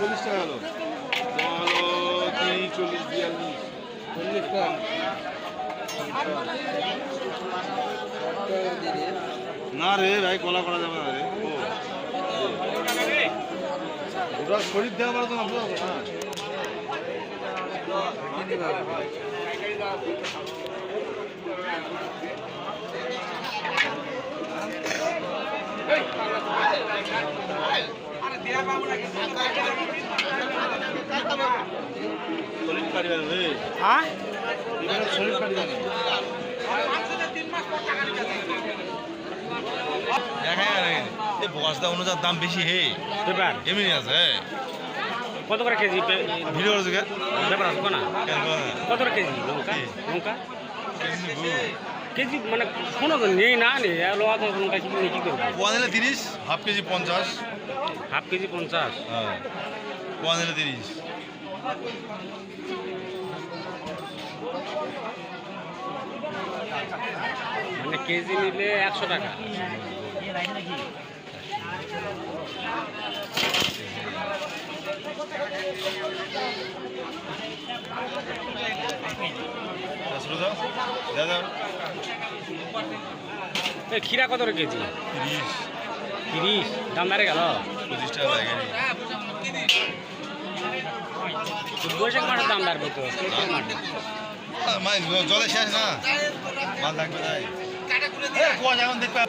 40 টাকা হলো হলো 30 40 42 40 টাকা না রে ভাই কলা করা যাবে না রে ওটা শরীর দেওয়া পারতো না বুঝলো বস্তা অনুযায়ী দাম বেশি হে এমনি আছে কত করে কেজি ভিড় ব্যাপার আসবো না কত করে কেজি লঙ্কা লঙ্কা কেজি মানে শোনো তো নেই না নেই লোয়া তো লঙ্কা কি কি করবো পোয়া নিলে 30 হাফ কেজি 50 হাফ কেজি 50 হ্যাঁ পোয়া নিলে 30 মানে কেজি নিলে 100 টাকা খিরা কত করে কেজি 30 দাম বেড়ে গেল 25 টাকা লাগে বৈশাখ মাসের দাম বাড়বে তো জলে শেষ না মাল থাকবে তাই কুয়া যখন দেখবে